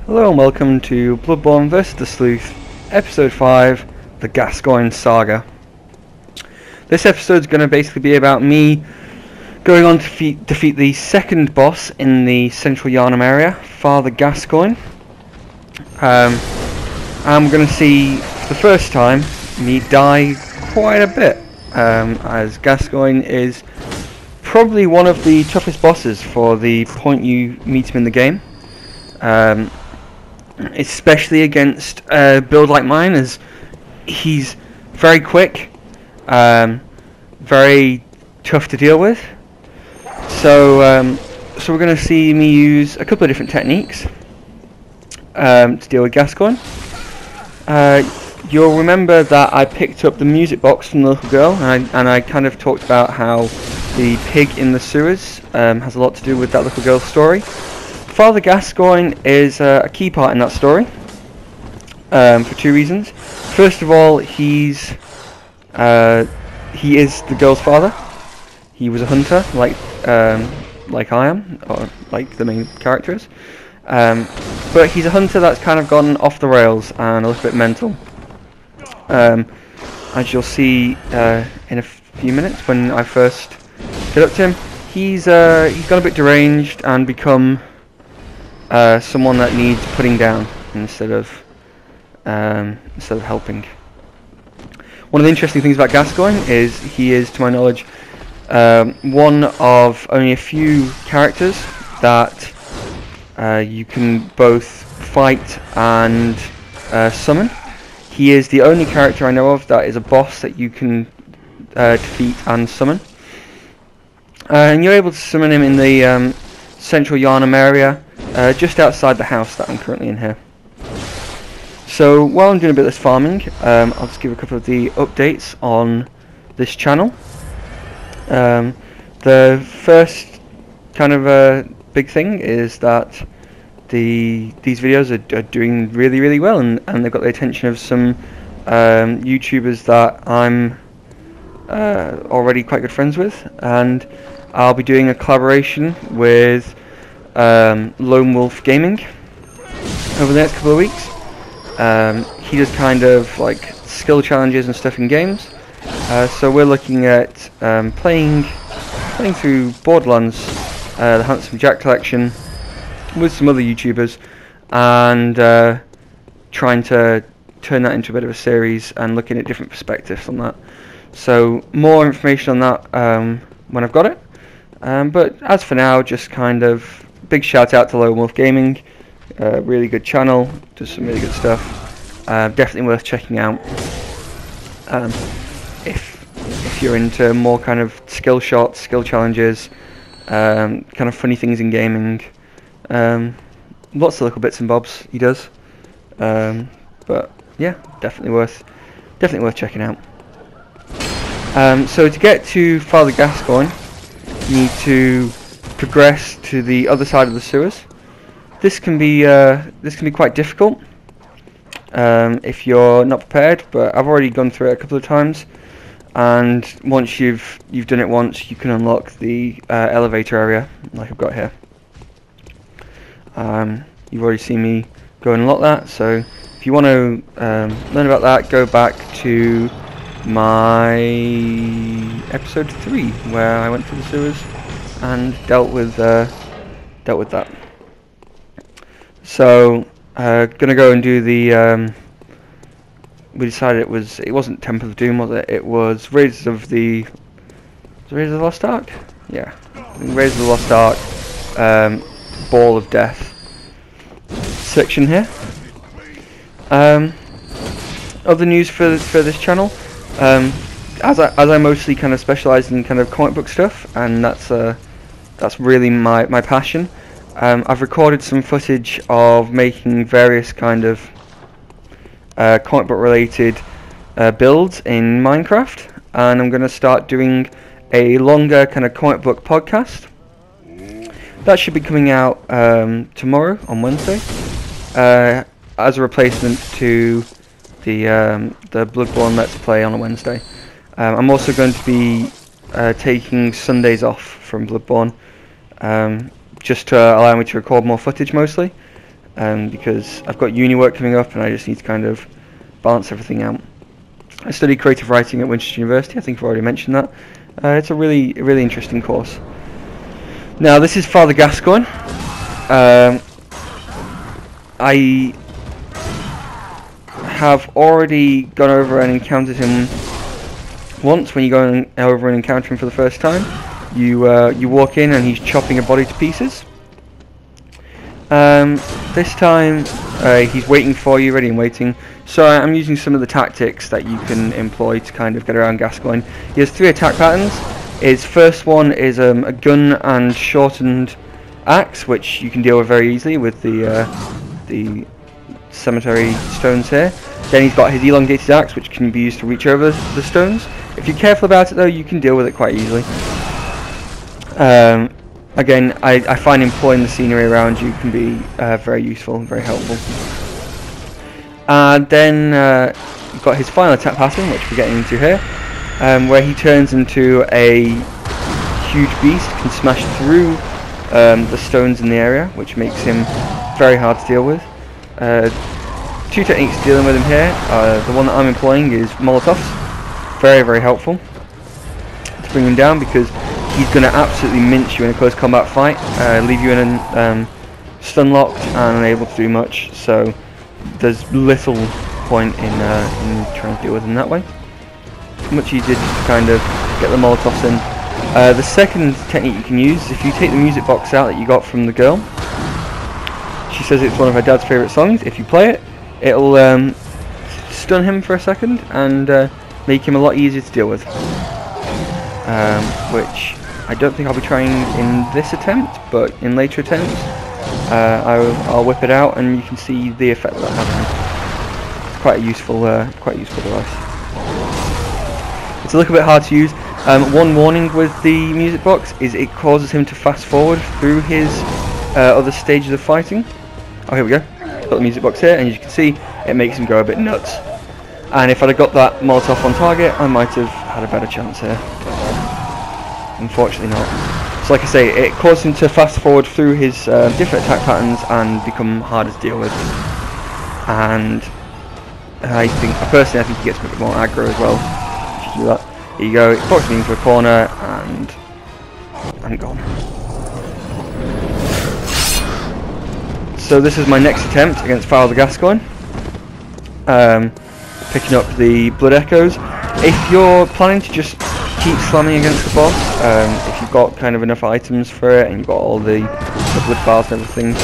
Hello and welcome to Bloodborne vs. the Sleuth, Episode 5, the Gascoigne Saga. This episode is going to basically be about me going on to defeat the second boss in the central Yharnam area, Father Gascoigne. And we're going to see, for the first time, me die quite a bit, as Gascoigne is probably one of the toughest bosses for the point you meet him in the game. Especially against a build like mine, as he's very quick, very tough to deal with. So we're going to see me use a couple of different techniques to deal with Gascoigne. You'll remember that I picked up the music box from the little girl, and I kind of talked about how the pig in the sewers has a lot to do with that little girl's story. Father Gascoigne is a key part in that story for two reasons. First of all, he is the girl's father. He was a hunter, like I am, or like the main character is. But he's a hunter that's kind of gone off the rails and a little bit mental. As you'll see in a few minutes when I first get up to him, he's gone a bit deranged and become someone that needs putting down instead of helping. One of the interesting things about Gascoigne is he is, to my knowledge, one of only a few characters that you can both fight and summon. He is the only character I know of that is a boss that you can defeat and summon. And you're able to summon him in the central Yharnam area, just outside the house that I'm currently in here. So while I'm doing a bit of this farming, I'll just give a couple of the updates on this channel. The first kind of big thing is that these videos are doing really well, and they've got the attention of some YouTubers that I'm already quite good friends with, and I'll be doing a collaboration with Lone Wolf Gaming over the next couple of weeks. He does kind of like skill challenges and stuff in games, so we're looking at playing through Borderlands, the Handsome Jack collection, with some other YouTubers, and trying to turn that into a bit of a series and looking at different perspectives on that. So more information on that when I've got it. But as for now, just kind of big shout out to Lone Wolf Gaming, really good channel, does some really good stuff, definitely worth checking out if you're into more kind of skill shots, skill challenges, kind of funny things in gaming, lots of little bits and bobs he does, but yeah, definitely worth checking out. So to get to Father Gascoigne, you need to progress to the other side of the sewers. This can be quite difficult if you're not prepared, but I've already gone through it a couple of times, and once you've done it once, you can unlock the elevator area like I've got here. You've already seen me go and unlock that, so if you want to learn about that, go back to my episode 3 where I went through the sewers and dealt with that. So gonna go and do the we decided it wasn't Temple of Doom, was it? It was Raiders of the Lost Ark? Yeah. Raiders of the Lost Ark, Ball of Death section here. Other news for this channel, as I mostly kind of specialise in kind of comic book stuff, and that's really my passion. I've recorded some footage of making various kind of comic book related builds in Minecraft, and I'm going to start doing a longer kind of comic book podcast. That should be coming out tomorrow on Wednesday, as a replacement to the Bloodborne Let's Play on a Wednesday. I'm also going to be taking Sundays off from Bloodborne, just to allow me to record more footage mostly. because I've got uni work coming up and I just need to kind of balance everything out. I studied creative writing at Winchester University. I think I've already mentioned that. It's a really interesting course. Now this is Father Gascoigne. I have already gone over and encountered him once. When you go over and encounter him for the first time, you walk in and he's chopping a body to pieces. This time he's waiting for you, ready and waiting. So I'm using some of the tactics that you can employ to kind of get around Gascoigne. He has 3 attack patterns. His first one is a gun and shortened axe, which you can deal with very easily with the cemetery stones here. Then he's got his elongated axe, which can be used to reach over the stones. If you're careful about it though, you can deal with it quite easily. Again, I find employing the scenery around you can be very useful and very helpful. And then you've got his final attack pattern, which we're getting into here, where he turns into a huge beast, can smash through the stones in the area, which makes him very hard to deal with. 2 techniques dealing with him here. The one that I'm employing is Molotovs. Very helpful to bring him down, because he's going to absolutely mince you in a close combat fight, leave you in stun locked and unable to do much. So there's little point in trying to deal with him that way. Much easier just to kind of get the Molotovs in. The second technique you can use is if you take the music box out that you got from the girl. She says it's one of her dad's favourite songs. If you play it, it'll stun him for a second and make him a lot easier to deal with. Which I don't think I'll be trying in this attempt, but in later attempts I'll whip it out and you can see the effect that has. It's quite a useful device. It's a little bit hard to use. One warning with the music box is it causes him to fast forward through his other stages of fighting. Oh, here we go. Got the music box here, and as you can see, it makes him go a bit nuts. And if I'd have got that Molotov on target, I might have had a better chance here. But unfortunately not. So like I say, it causes him to fast forward through his different attack patterns and become harder to deal with. And personally I think he gets a bit more aggro as well. If you do that. Here you go, it boxes me into a corner and I'm gone. So this is my next attempt against Father Gascoigne. Picking up the Blood Echoes. If you're planning to just keep slamming against the boss, if you've got kind of enough items for it and you've got all the blood files and everything,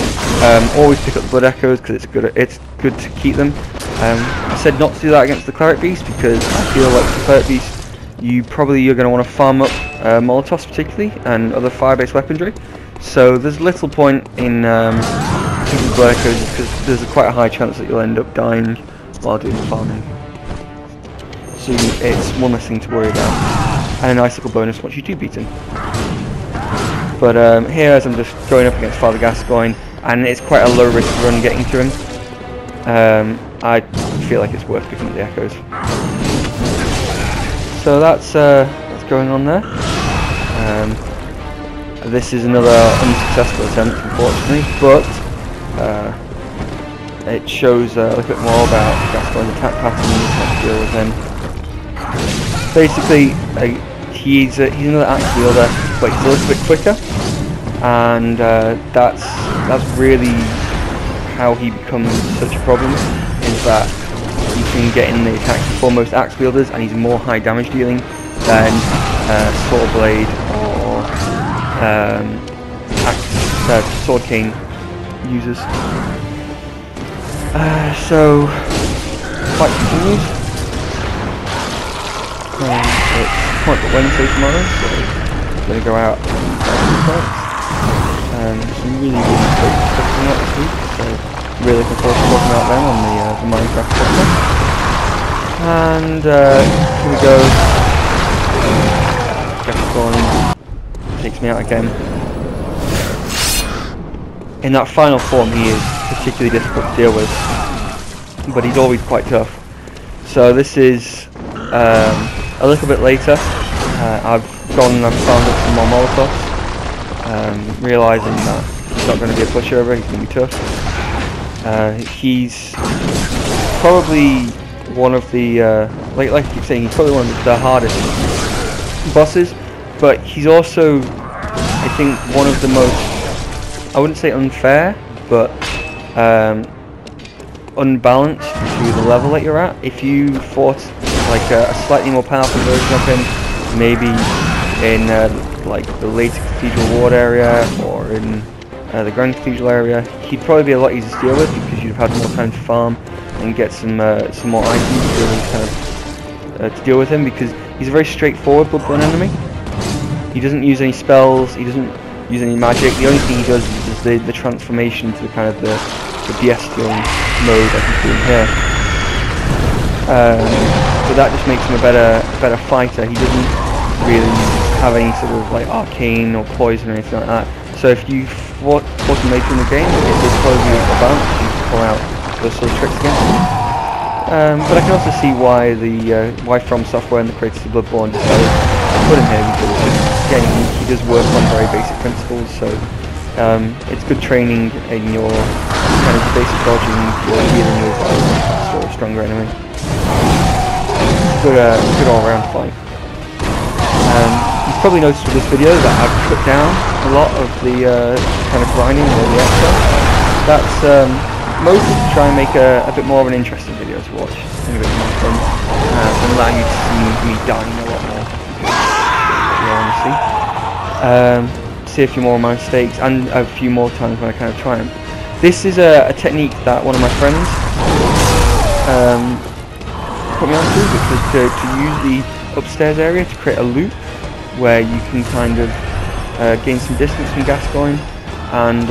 always pick up the Blood Echoes because it's good to keep them. I said not to do that against the Cleric Beast because I feel like the Cleric Beast you're going to want to farm up Molotovs particularly and other fire-based weaponry. So there's little point in taking Blood Echoes because there's quite a high chance that you'll end up dying while doing the farming. So it's one less thing to worry about. And a nice little bonus once you do beat him. But here, as I'm just going up against Father Gascoigne, and it's quite a low risk run getting to him, I feel like it's worth picking up the Echoes. So that's going on there. This is another unsuccessful attempt, unfortunately, but it shows a little bit more about Gascoigne's attack pattern and how to deal with him. Basically, he's another axe wielder, but he's a little bit quicker, and that's really how he becomes such a problem. Is that he can get in the attack before most axe wielders, and he's more high damage dealing than sword blade or sword cane users. So fight continues. It's quite Wednesday tomorrow, so I'm going to go out and fights. Some really great stuff coming out this week, so really looking forward to talking about them on the Minecraft podcast. And here we go. Gascoigne takes me out again. In that final form he is particularly difficult to deal with, but he's always quite tough. So this is a little bit later. I've gone and I've found up some more Molotovs, realising that he's not going to be a pushover, he's going to be tough. He's probably one of the like I keep saying, he's probably one of the hardest bosses, but he's also, I think, one of the most, I wouldn't say unfair, but unbalanced to the level that you're at. If you fought like a slightly more powerful version of him, maybe in like the later Cathedral Ward area or in the Grand Cathedral area, he'd probably be a lot easier to deal with because you'd have had more time to farm and get some more items to really kind of to deal with him, because he's a very straightforward Bloodborne enemy. He doesn't use any spells, he doesn't use any magic. The only thing he does is the transformation to kind of the bestial mode that he's doing here. So that just makes him a better fighter. He doesn't really have any sort of like arcane or poison or anything like that. So if you fought him later in the game, it would probably be a balance to pull out those sort of tricks against him. But I can also see why why From Software and the creators of Bloodborne decided to put him here, because again he does work on very basic principles. So it's good training in your kind of basic dodging, your dealing with sort of stronger enemy. Good all-round fight. You've probably noticed with this video that I've cut down a lot of the kind of grinding or the extra. That's mostly to try and make a bit more of an interesting video to watch, and a bit more fun, and allow you to see me dying a lot more. You want to see a few more of my mistakes and a few more times when I kind of triumph. This is a technique that one of my friends put me onto, because to use the upstairs area to create a loop where you can kind of gain some distance from Gascoigne and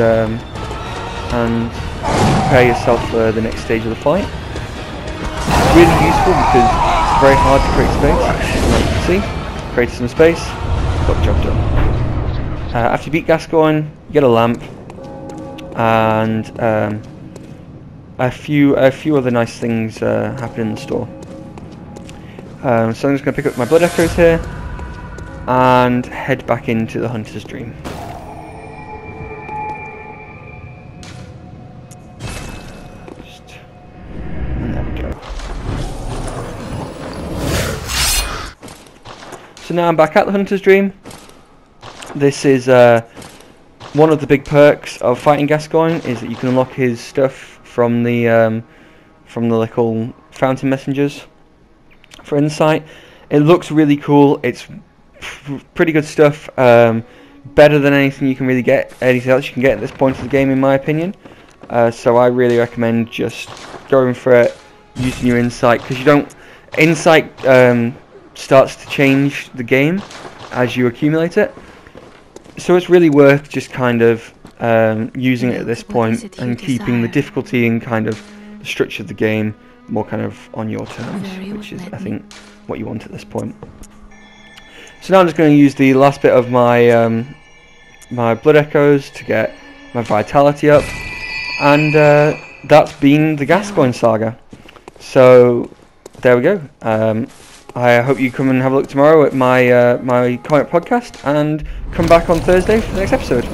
prepare yourself for the next stage of the fight. It's really useful because it's very hard to create space. Like you can see, created some space, got the job done. After you beat Gascoigne, you get a lamp and a few other nice things happen in the store. So I'm just going to pick up my blood echoes here and head back into the Hunter's Dream. And there we go. So now I'm back at the Hunter's Dream. This is one of the big perks of fighting Gascoigne, is that you can unlock his stuff from the little fountain messengers for insight. It looks really cool. It's pretty good stuff. Better than anything you can really get, anything else you can get at this point of the game, in my opinion. So I really recommend just going for it, using your insight, because insight starts to change the game as you accumulate it. So it's really worth just kind of using it at this point and keeping the difficulty and kind of the structure of the game more kind of on your terms, which is, I think, what you want at this point. So now I'm just going to use the last bit of my my blood echoes to get my vitality up, and that's been the Gascoigne saga. So there we go. I hope you come and have a look tomorrow at my my comic podcast, and come back on Thursday for the next episode.